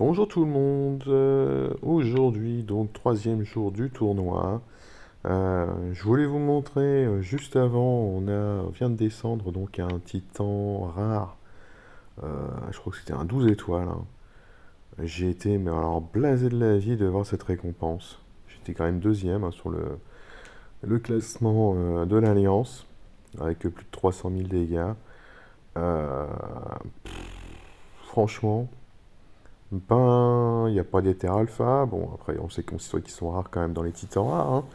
Bonjour tout le monde. Aujourd'hui, donc troisième jour du tournoi. Je voulais vous montrer juste avant, on vient de descendre donc à un titan rare. Je crois que c'était un 12 étoiles, hein. J'ai été mais alors blasé de la vie de voir cette récompense. J'étais quand même deuxième, hein, sur le classement de l'Alliance avec plus de 300 000 dégâts. Euh, Franchement. Ben, il n'y a pas d'éther alpha. Bon, après, on sait qu'ils sont rares quand même dans les titans rares, hein.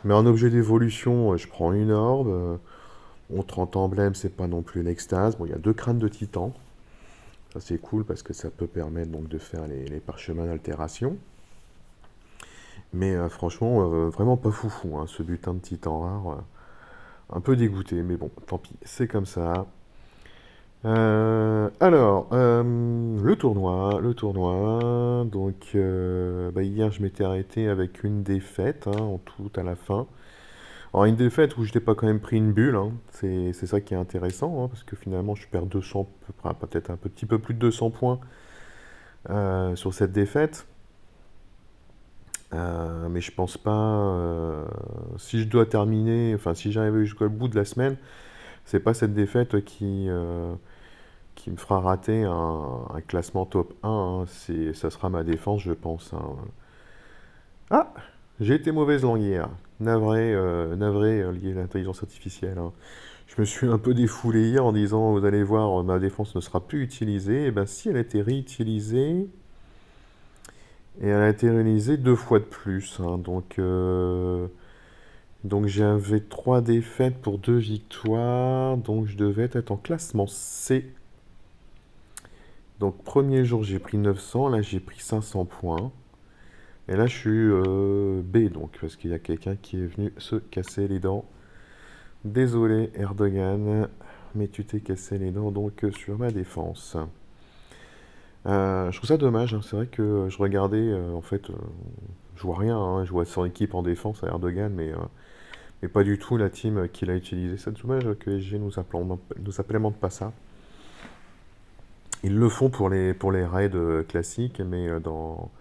Mais en objet d'évolution, je prends une orbe. Mon 30 emblème, c'est pas non plus l'extase. Bon, il y a deux crânes de titan. Ça, c'est cool parce que ça peut permettre donc de faire les parchemins d'altération. Mais franchement, vraiment pas foufou, hein, ce butin de titan rare. Un peu dégoûté, mais bon, tant pis, c'est comme ça. Le tournoi. Donc, hier, je m'étais arrêté avec une défaite, hein, en tout à la fin. Alors, une défaite où je n'ai pas quand même pris une bulle, hein. C'est ça qui est intéressant, hein, parce que finalement, je perds 200, peut-être un petit peu plus de 200 points sur cette défaite. Mais je pense pas. Si je dois terminer, enfin, si j'arrive jusqu'au bout de la semaine, c'est pas cette défaite qui me fera rater un classement top 1, hein. Ça sera ma défense, je pense, hein. Ah, j'ai été mauvaise langue hier. Navré, lié à l'intelligence artificielle, hein. Je me suis un peu défoulé hier en disant, vous allez voir, ma défense ne sera plus utilisée. Et bien si, elle a été réutilisée. Et elle a été réalisée deux fois de plus, hein. Donc j'avais trois défaites pour deux victoires. Donc je devais être en classement C. Donc premier jour j'ai pris 900, là j'ai pris 500 points. Et là je suis B donc, parce qu'il y a quelqu'un qui est venu se casser les dents. Désolé Erdogan, mais tu t'es cassé les dents donc sur ma défense. Je trouve ça dommage, hein. C'est vrai que je regardais, en fait, je vois rien, hein. Je vois son équipe en défense à Erdogan, mais pas du tout la team qu'il a utilisée. C'est dommage que SG nous implémente pas ça. Ils le font pour les raids classiques, mais dans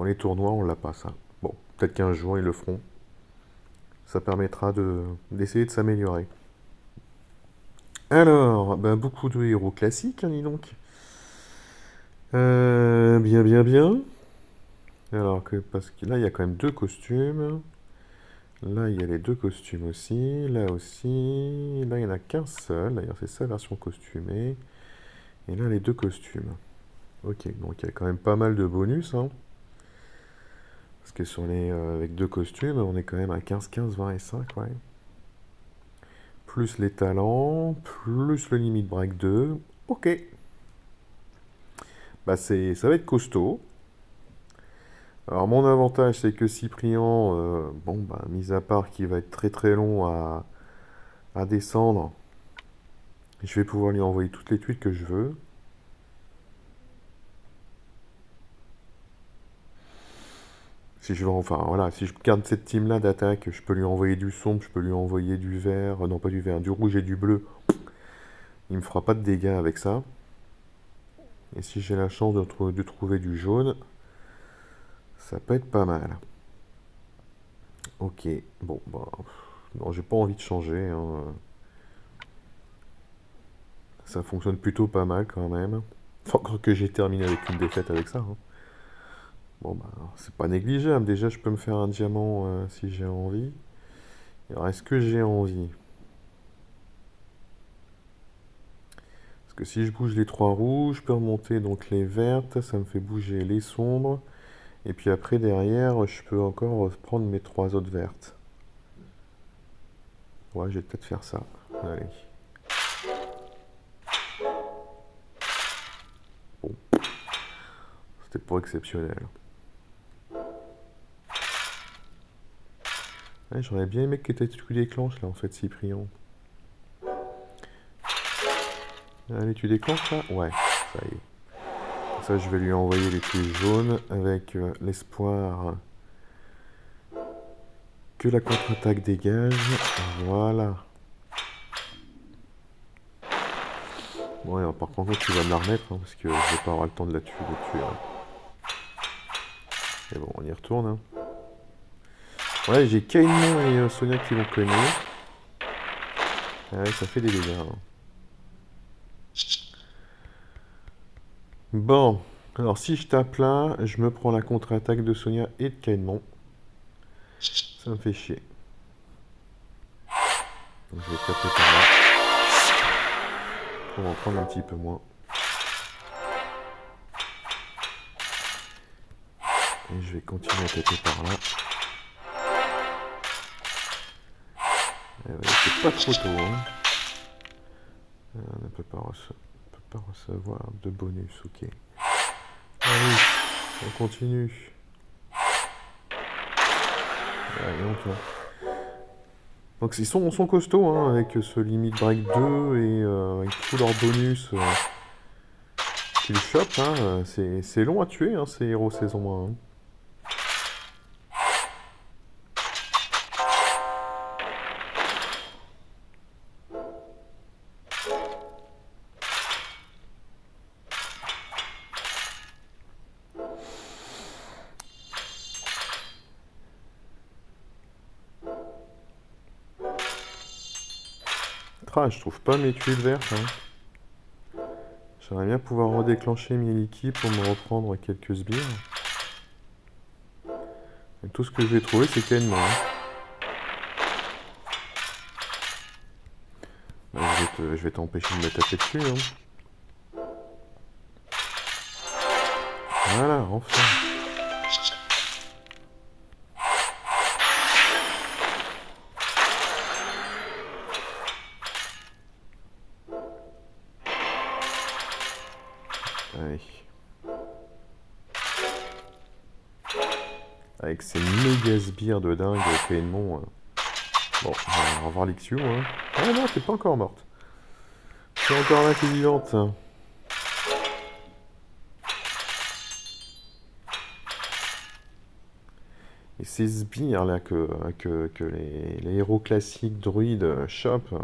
les tournois, on l'a pas ça. Bon, peut-être qu'un jour ils le feront. Ça permettra d'essayer de s'améliorer. Alors, ben, beaucoup de héros classiques, hein, dis donc. Bien. Parce que là, il y a quand même deux costumes. Là, il y a les deux costumes aussi. Là aussi. Là, il n'y en a qu'un seul. D'ailleurs, c'est sa version costumée. Et là, les deux costumes. Ok, donc il y a quand même pas mal de bonus, hein. Parce que avec deux costumes, on est quand même à 15, 15, 20 et 5, ouais. Plus les talents, plus le limit break 2. Ok. Bah ça va être costaud. Alors mon avantage c'est que Cyprien, bon bah mis à part qu'il va être très très long à descendre, je vais pouvoir lui envoyer toutes les tweets que je veux. Si je veux, enfin voilà, si je garde cette team là d'attaque, je peux lui envoyer du sombre, je peux lui envoyer du vert, non pas du vert, du rouge et du bleu. Il me fera pas de dégâts avec ça. Et si j'ai la chance de trouver du jaune, ça peut être pas mal. Ok, bon, bah, non, j'ai pas envie de changer, hein. Ça fonctionne plutôt pas mal quand même. Enfin, encore que j'ai terminé avec une défaite avec ça, hein. Bon, bah, c'est pas négligeable. Déjà, je peux me faire un diamant si j'ai envie. Alors, est-ce que j'ai envie? Parce que si je bouge les trois rouges, je peux remonter donc les vertes, ça me fait bouger les sombres. Et puis après, derrière, je peux encore prendre mes trois autres vertes. Ouais, je vais peut-être faire ça. Allez. Bon, c'était pas exceptionnel. Ouais, j'aurais bien aimé que tu déclenches là en fait, Cyprien. Allez, tu déclenches là? Ouais, ça y est. Ça, je vais lui envoyer les pieds jaunes avec l'espoir que la contre-attaque dégage. Voilà. Ouais, par contre, tu vas me la remettre, hein, parce que je vais pas avoir le temps de la tuer. Hein. Et bon, on y retourne. Hein. Ouais, j'ai Kainmon et Sonia qui vont cogner. Ah ouais, ça fait des dégâts. Hein. Bon, alors si je tape là, je me prends la contre-attaque de Sonia et de Kainmon. Ça me fait chier. Donc je vais taper par là. On va en prendre un petit peu moins. Et je vais continuer à taper par là. C'est pas trop tôt. Hein. On ne peut pas recevoir de bonus, ok. Allez, on continue. Allez, on tient. Donc ils sont costauds hein, avec ce limit break 2 et avec tous leurs bonus qu'ils chopent. Hein, c'est long à tuer hein, ces héros saison 1. Hein. Ah, je trouve pas mes tuiles vertes. Hein. J'aimerais bien pouvoir redéclencher mes liquides pour me reprendre quelques sbires. Et tout ce que je vais trouver, c'est Kainmon. Hein. Bah, je vais t'empêcher de me taper dessus. Hein. Voilà, enfin. Allez. Avec ces méga sbires de dingue, Kainmon. Bon, on va revoir l'Ixiu. Hein. Ah non, t'es pas encore morte. T'es encore là, t'es vivante. Et ces sbires là que les héros classiques druides chopent,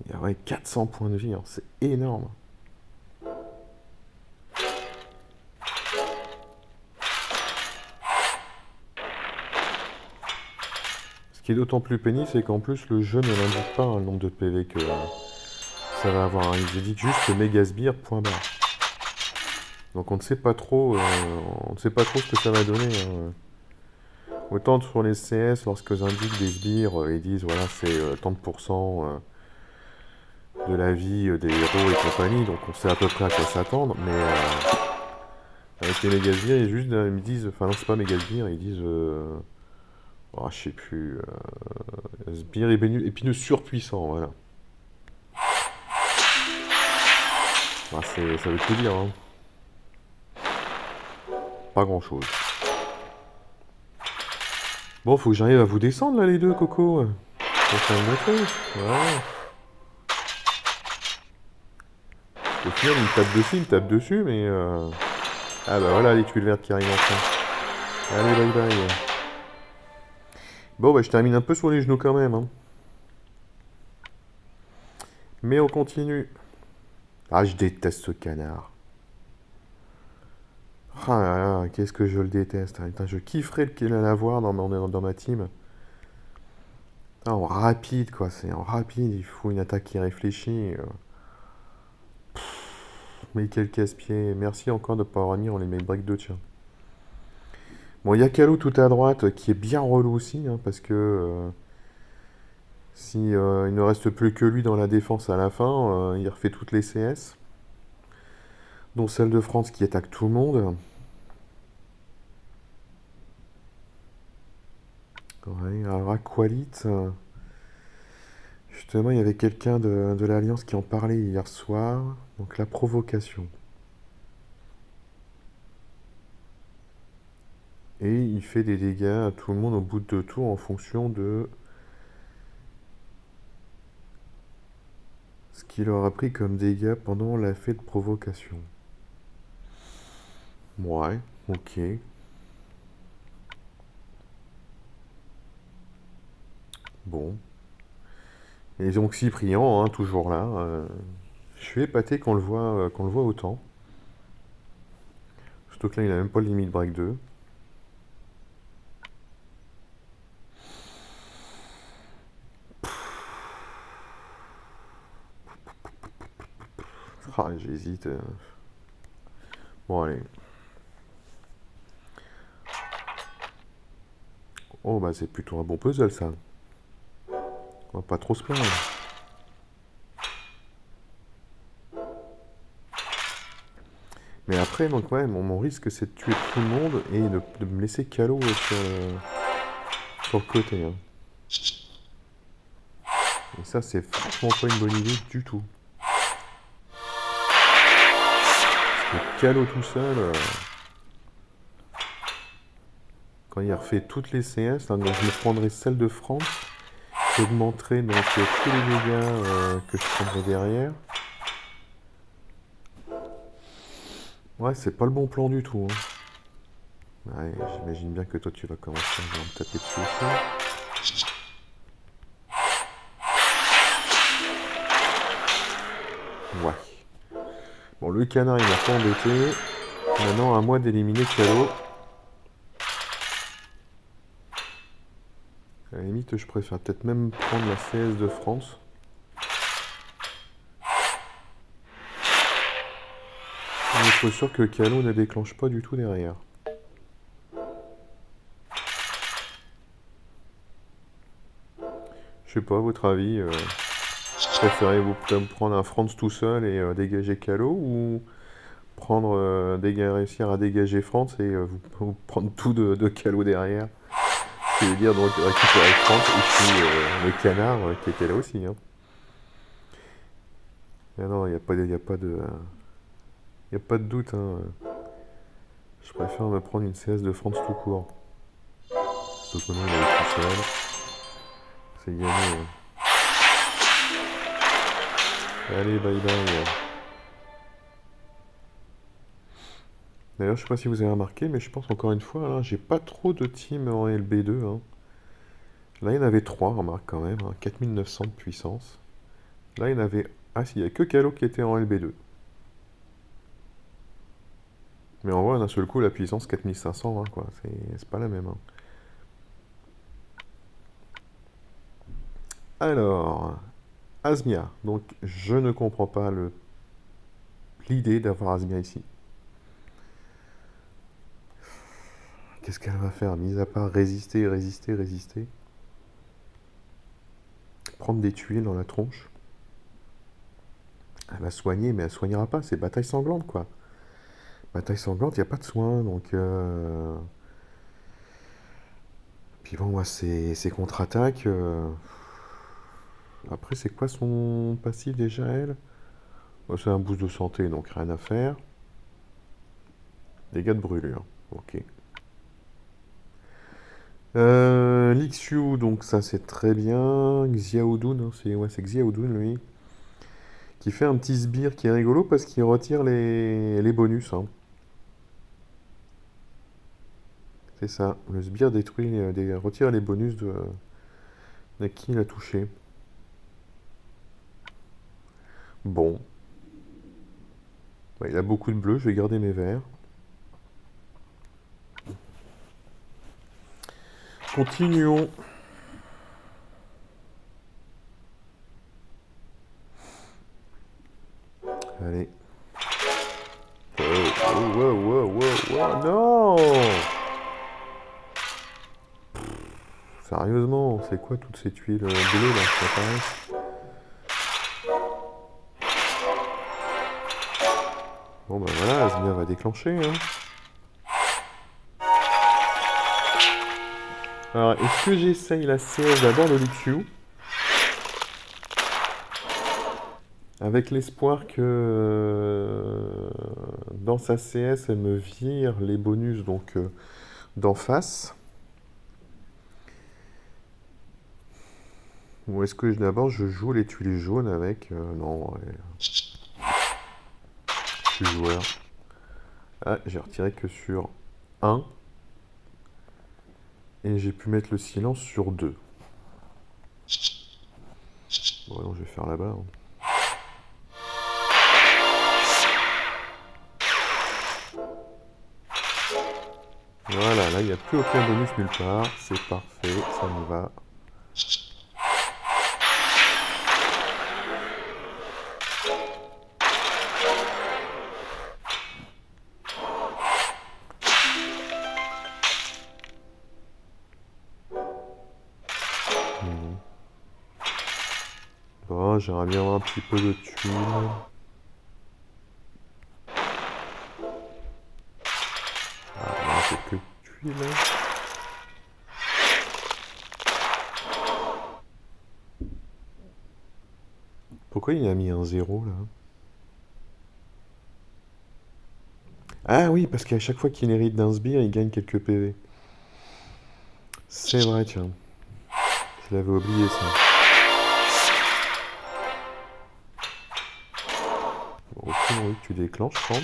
il y aurait 400 points de vie, hein. C'est énorme. Ce qui est d'autant plus pénible, c'est qu'en plus le jeu ne l'indique pas hein, le nombre de PV que ça va avoir. Hein. Il indique juste méga sbire, point barre. Donc on ne sait pas trop, ce que ça va donner. Hein. Autant sur les CS, lorsqu'ils indiquent des sbires, ils disent voilà c'est tant de pourcents de la vie des héros et compagnie, donc on sait à peu près à quoi s'attendre, mais avec les mégasbires, ils me disent, enfin non c'est pas mégasbires, ils disent, oh, je sais plus, sbire épineux surpuissant, voilà. Bah, ça veut tout dire, hein. Pas grand chose. Bon, faut que j'arrive à vous descendre là les deux, Coco. Faut faire le truc. Voilà. Au final, il me tape dessus, mais ah bah voilà les tuiles vertes qui arrivent enfin. Allez, bye bye. Bon, bah je termine un peu sur les genoux quand même. Hein. Mais on continue. Ah, je déteste ce canard. Ah là là, qu'est-ce que je le déteste. Hein. Putain, je kifferais l'avoir dans ma team. Ah, en rapide, quoi. C'est en rapide, il faut une attaque qui réfléchit. Mais quel casse-pied. Merci encore de ne pas avoir mis en les make break 2, tiens. Bon, il y a Kalo tout à droite qui est bien relou aussi, hein, parce que si il ne reste plus que lui dans la défense à la fin, il refait toutes les CS, dont celle de France qui attaque tout le monde. Ouais, alors Aqualit, justement, il y avait quelqu'un de l'Alliance qui en parlait hier soir, donc la provocation. Et il fait des dégâts à tout le monde au bout de 2 tours en fonction de ce qu'il aura pris comme dégâts pendant la fête de provocation. Ouais, ok. Bon. Et donc Cyprien, hein, toujours là. Je suis épaté qu'on le voit autant. Surtout que là, il a même pas le limite break 2. Ah, j'hésite. Bon, allez. Oh, bah c'est plutôt un bon puzzle, ça. On va pas trop se plaindre. Mais après, donc ouais, mon risque, c'est de tuer tout le monde et de me laisser KO sur le côté. Hein. Et ça, c'est franchement pas une bonne idée du tout. Parce que KO tout seul... quand il refait toutes les CS, là, donc je me prendrai celle de France. J'augmenterai donc tous les dégâts que je prendrai derrière. Ouais, c'est pas le bon plan du tout. Hein. Ouais, j'imagine bien que toi tu vas commencer à me taper dessus aussi. Ouais. Bon, le canard il m'a pas embêté. Maintenant, à moi d'éliminer Calo. À la limite, je préfère peut-être même prendre la CS de France. Mais il faut sûr que Calo ne déclenche pas du tout derrière. Je sais pas, à votre avis, préférez-vous prendre un France tout seul et dégager Calo ou réussir à dégager France et vous prendre tout de Calo derrière? Ce qui veut dire donc récupérer France et puis le canard qui était là aussi. Hein. Ah non, il n'y a pas de, y a pas de doute. Hein. Je préfère me prendre une CS de France tout court. Sauf que non, il est tout seul. C'est gagné. Hein. Allez, bye bye. D'ailleurs, je sais pas si vous avez remarqué, mais je pense encore une fois, là, j'ai pas trop de teams en LB2. Hein. Là, il y en avait 3, remarque quand même. Hein, 4900 de puissance. Là, il y en avait... Ah si, il n'y a que Calo qui était en LB2. Mais en vrai, d'un seul coup, la puissance 4500, hein, quoi. C'est pas la même. Hein. Alors, Asmia. Donc, je ne comprends pas l'idée d'avoir Asmia ici. Qu'est-ce qu'elle va faire, mis à part résister, résister, résister? Prendre des tuiles dans la tronche. Elle va soigner, mais elle soignera pas. C'est bataille sanglante, quoi. Bataille sanglante, il n'y a pas de soin, donc... Puis bon, moi, c'est contre-attaque. Après, c'est quoi son passif déjà, elle? C'est un boost de santé, donc rien à faire. Dégâts de brûlure, ok. Lixiu, donc ça c'est très bien. Xiaodun, hein, c'est Xiaodun lui. Qui fait un petit sbire qui est rigolo parce qu'il retire les bonus. Hein. C'est ça, le sbire retire les bonus de qui il a touché. Bon. Bah, il a beaucoup de bleu, je vais garder mes verts. Continuons. Allez. Wow, non! Sérieusement, c'est quoi toutes ces tuiles bleues là qui apparaissent? Bon ben voilà, Asmia va déclencher. Hein. Alors, est-ce que j'essaye la CS d'abord de Lixiu? Avec l'espoir que dans sa CS, elle me vire les bonus donc d'en face. Ou est-ce que d'abord je joue les tuiles jaunes avec... non, ouais. Je suis joueur. Ah, j'ai retiré que sur 1. Et j'ai pu mettre le silence sur 2. Bon, non, je vais faire là-bas. Hein. Voilà, là, il n'y a plus aucun bonus nulle part. C'est parfait, ça me va. Bon, j'aimerais bien avoir un petit peu de thunes. Ah, non, c'est que tuiles. Pourquoi il a mis un 0 là? Ah oui, parce qu'à chaque fois qu'il hérite d'un sbire, il gagne quelques PV. C'est vrai, tiens. Je l'avais oublié ça. Bon, aucune envie que tu déclenches, je pense.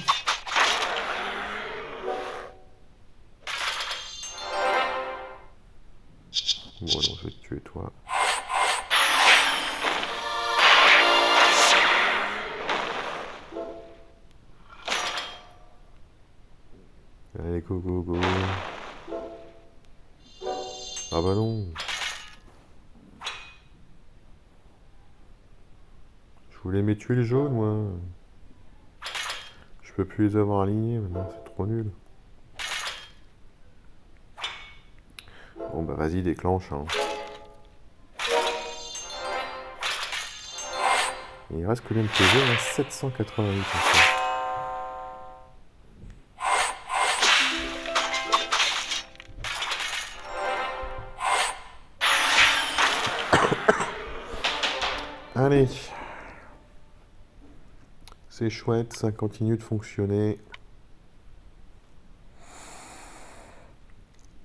Bon, non, je vais te tuer toi. Allez, go, go, go. Ah bah non. Je voulais mes tuiles jaunes, moi. Je peux plus les avoir alignés maintenant, c'est trop nul. Bon bah vas-y, déclenche. Hein. Il reste combien de PV là? 788 en fait. Allez. C'est chouette, ça continue de fonctionner.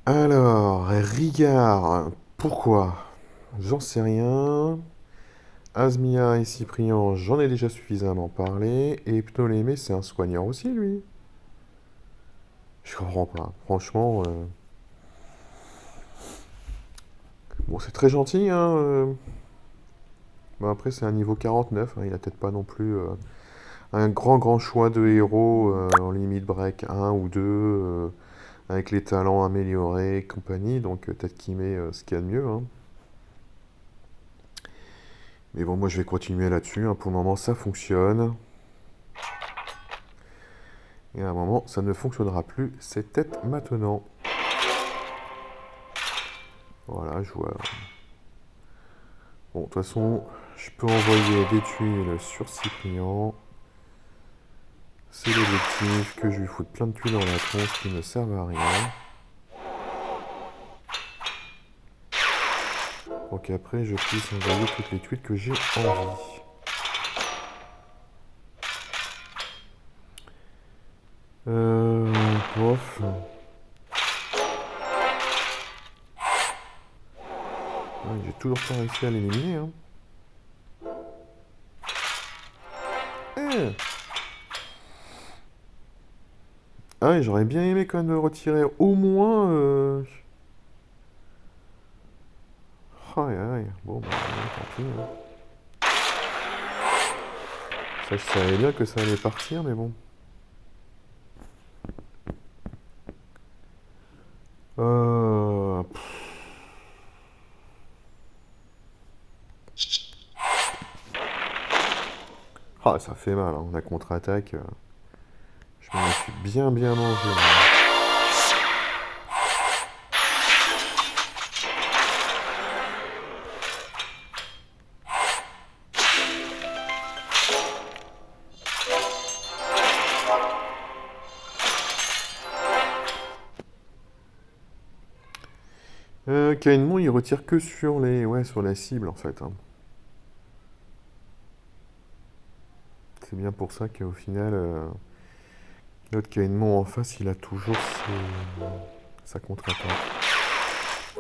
Alors, Rigard, pourquoi? J'en sais rien. Asmia et Cyprien, j'en ai déjà suffisamment parlé. Et Ptolémée, c'est un soigneur aussi, lui. Je comprends pas. Franchement, bon, c'est très gentil, hein. Bon, après, c'est un niveau 49. Hein, il a peut-être pas non plus un grand choix de héros en limite break 1 ou 2, avec les talents améliorés et compagnie. Donc, peut-être qu'il met ce qu'il y a de mieux. Hein. Mais bon, moi, je vais continuer là-dessus. Hein. Pour le moment, ça fonctionne. Et à un moment, ça ne fonctionnera plus. C'est peut-être maintenant. Voilà, je vois. Bon, de toute façon, je peux envoyer des tuiles sur Cyprien. C'est l'objectif, que je lui foute plein de tuiles dans la tronche qui ne servent à rien. Pour qu'après, je puisse envoyer toutes les tuiles que j'ai envie. Bof. Ouais, j'ai toujours pas réussi à l'éliminer. Hein. Ah ouais, j'aurais bien aimé quand même me retirer au moins... Aïe aïe, bon bah tant pis. Hein. Ça, je savais bien que ça allait partir, mais bon. Ah, ça fait mal, hein. La contre-attaque. Je me suis bien mangé. Là. Caïnmon, il retire que sur les... Ouais, sur la cible, en fait. Hein. C'est bien pour ça qu'au final, l'autre Caïnmon en face, il a toujours sa contre-attaque.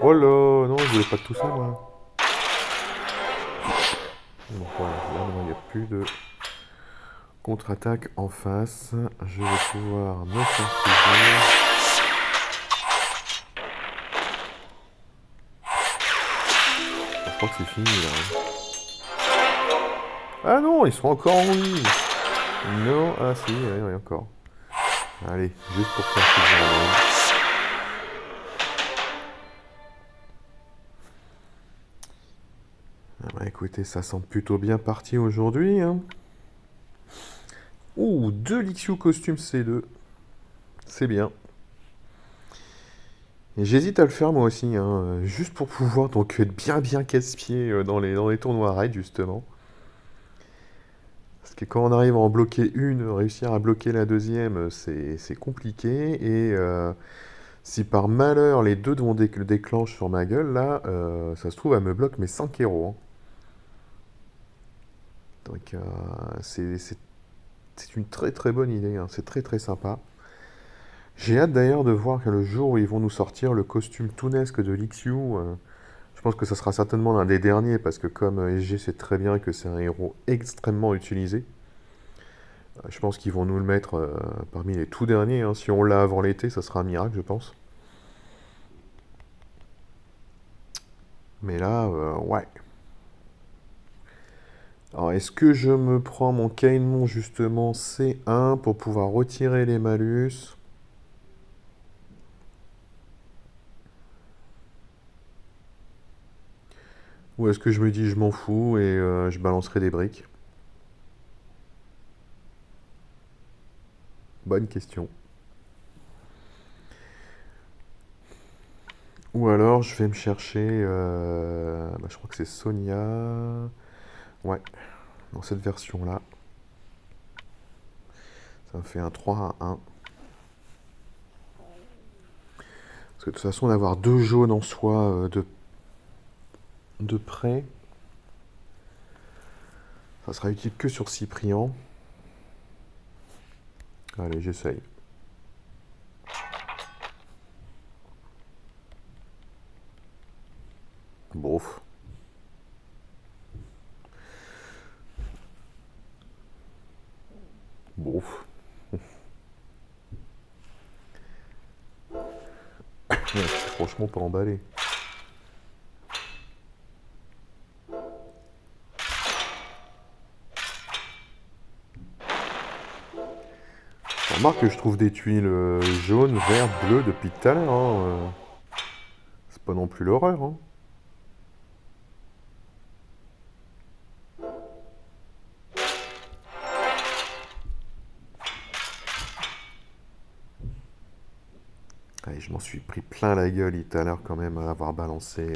Oh là, non, je voulais pas de tout ça, moi. Bon, voilà, là, maintenant, il n'y a plus de contre-attaque en face. Je vais pouvoir me faire plaisir. Je crois que c'est fini, là. Ah non, ils sont encore en vie. Non, ah si, oui, encore. Allez, juste pour faire plaisir. écoutez, ça semble plutôt bien parti aujourd'hui, hein. Ouh, 2 Lixiou costume C2. C'est bien. Et j'hésite à le faire moi aussi, hein, juste pour pouvoir donc être bien casse-pied dans les tournois raid justement. Parce que quand on arrive à en bloquer une, réussir à bloquer la deuxième, c'est compliqué. Et si par malheur les deux vont déclenchent sur ma gueule, là, ça se trouve, elle me bloque mes 5 héros, hein. Donc c'est une très bonne idée, hein. C'est très sympa. J'ai hâte d'ailleurs de voir que le jour où ils vont nous sortir le costume tounesque de Lixiou, je pense que ça sera certainement l'un des derniers, parce que comme SG sait très bien que c'est un héros extrêmement utilisé, je pense qu'ils vont nous le mettre parmi les tout derniers, hein. Si on l'a avant l'été, ça sera un miracle, je pense. Mais là, ouais. Alors, est-ce que je me prends mon Caïnmon justement C1 pour pouvoir retirer les malus? Ou est-ce que je me dis je m'en fous et je balancerai des briques? Bonne question. Ou alors je vais me chercher, je crois que c'est Sonia. Ouais, dans cette version-là. Ça me fait un 3 à 1. Parce que de toute façon, d'avoir deux jaunes en soi de près, ça sera utile que sur Cyprien. Allez, j'essaye. Bof. Bof. Ouais, je suis franchement pas emballé. Remarque que je trouve des tuiles jaunes, vertes, bleues depuis tout à l'heure, hein. C'est pas non plus l'horreur, hein. Allez, je m'en suis pris plein la gueule tout à l'heure quand même à avoir balancé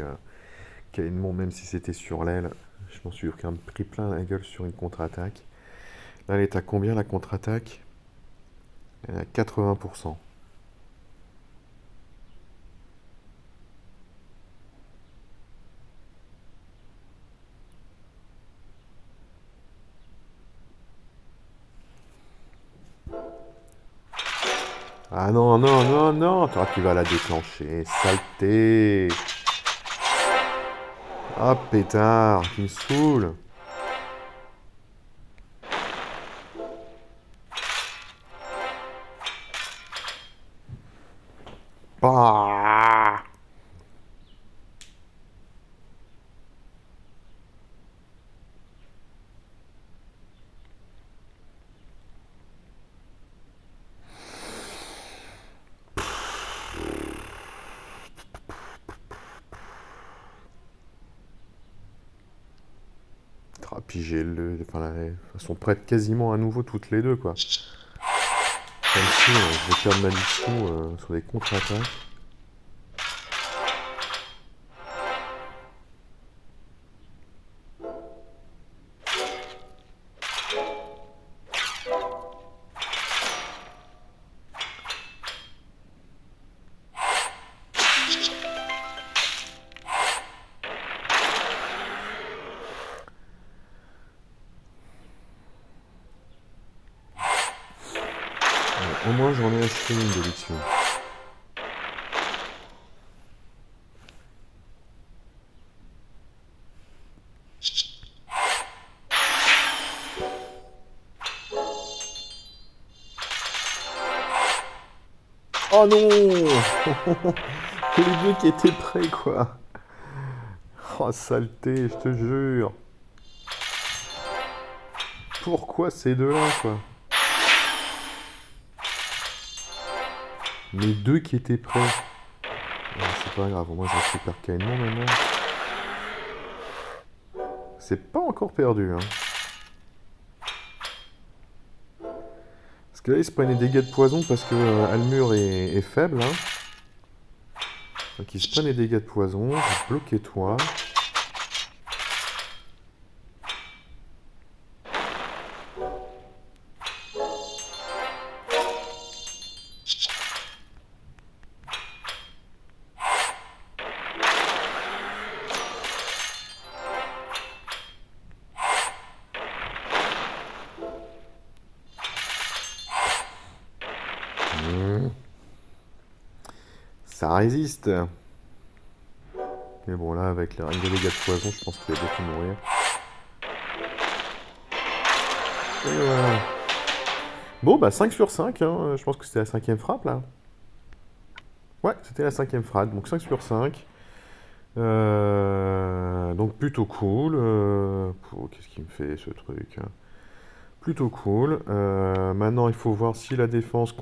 Caïnmon, même si c'était sur l'aile. Je m'en suis quand même pris plein la gueule sur une contre-attaque. Là, elle est à combien la contre-attaque? Elle est à 80%. Ah non, toi tu vas la déclencher, saleté. Ah pétard, qui me saoule. Ah. Ah, puis j'ai le... Enfin, elles sont prêtes quasiment à nouveau toutes les deux, quoi. Comme si je vais perdre ma mission sur des contre-attaques. Au moins j'en ai acheté une de l'édition. Oh non. Les deux qui étaient prêts, quoi. Oh saleté, je te jure. Pourquoi ces deux-là, quoi? Les deux qui étaient prêts. C'est pas grave, moi je récupère Caïnmon maintenant. c'est pas encore perdu. Hein. Parce que là, il se prennent des dégâts de poison parce que Almur est faible. Hein. Donc il se prennent des dégâts de poison. Je vais bloquer toi. Ça résiste. Mais bon, là, avec les dégâts de poison, je pense qu'il va beaucoup mourir. Et voilà. Bon, bah 5 sur 5, hein. Je pense que c'était la cinquième frappe, là. Ouais, c'était la cinquième frappe, donc 5 sur 5. Donc plutôt cool. Qu'est-ce qu'il me fait, ce truc, hein. Plutôt cool. Maintenant, il faut voir si la défense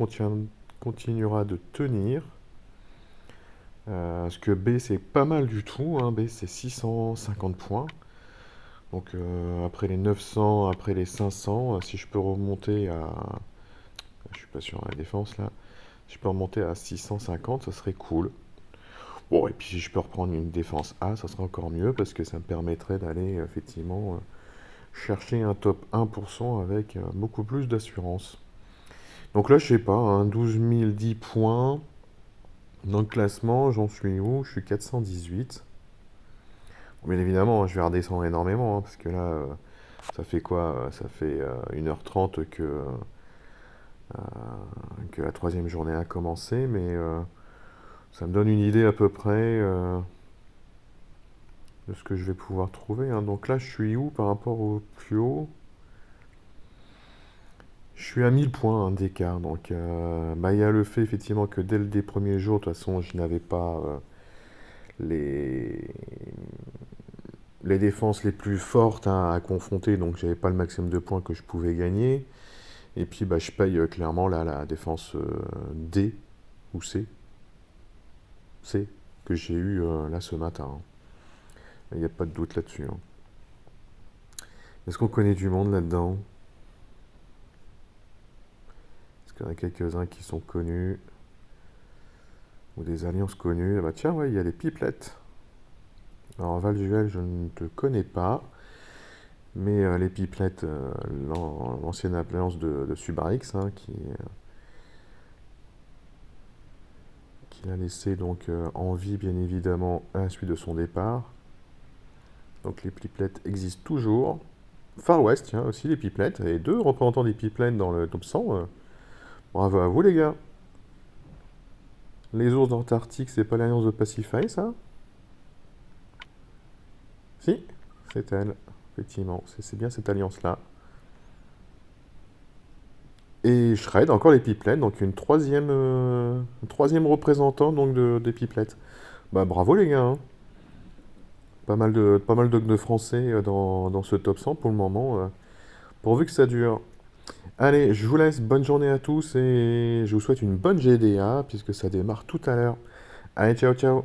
continuera de tenir. Parce que B, c'est pas mal du tout. Hein. B, c'est 650 points. Donc après les 900, après les 500, si je peux remonter à... Je suis pas sur la défense là. Si je peux remonter à 650, ça serait cool. Bon, et puis si je peux reprendre une défense A, ça serait encore mieux parce que ça me permettrait d'aller effectivement chercher un top 1% avec beaucoup plus d'assurance. Donc là, je sais pas, hein, 12 010 points. Dans le classement, j'en suis où? Je suis 418. Bien évidemment, je vais redescendre énormément, hein, parce que là, ça fait quoi? Ça fait 1h30 que la troisième journée a commencé, mais ça me donne une idée à peu près de ce que je vais pouvoir trouver. Hein. Donc là, je suis où par rapport au plus haut? Je suis à 1000 points hein, d'écart. Donc, bah, il y a le fait effectivement que dès les premiers jours, de toute façon, je n'avais pas les défenses les plus fortes hein, à confronter, donc j'avais pas le maximum de points que je pouvais gagner. Et puis bah, je paye clairement là, la défense D ou C, C que j'ai eu là ce matin. Hein. Il n'y a pas de doute là-dessus. Hein. Est-ce qu'on connaît du monde là-dedans? Est-ce qu'il y en a quelques-uns qui sont connus? Ou des alliances connues? Ah bah tiens, ouais, il y a les pipelettes. Alors Valjuel, je ne te connais pas. Mais les pipelettes, l'ancienne alliance de Subarix, hein, qui l'a laissé donc en vie, bien évidemment, à la suite de son départ. Donc les pipelettes existent toujours. Far West, tiens, aussi les pipelettes. Et 2 représentants des pipelettes dans le top 100. Bravo à vous, les gars. Les ours d'Antarctique, c'est pas l'alliance de Pacify, ça? Si, c'est elle, effectivement. C'est bien cette alliance-là. Et Shred, encore les pipelettes, donc une troisième représentant donc des pipelettes. Bah bravo les gars, hein. Pas mal de français dans ce top 100 pour le moment, pourvu que ça dure. Allez, je vous laisse, bonne journée à tous et je vous souhaite une bonne GDA puisque ça démarre tout à l'heure. Allez, ciao ciao.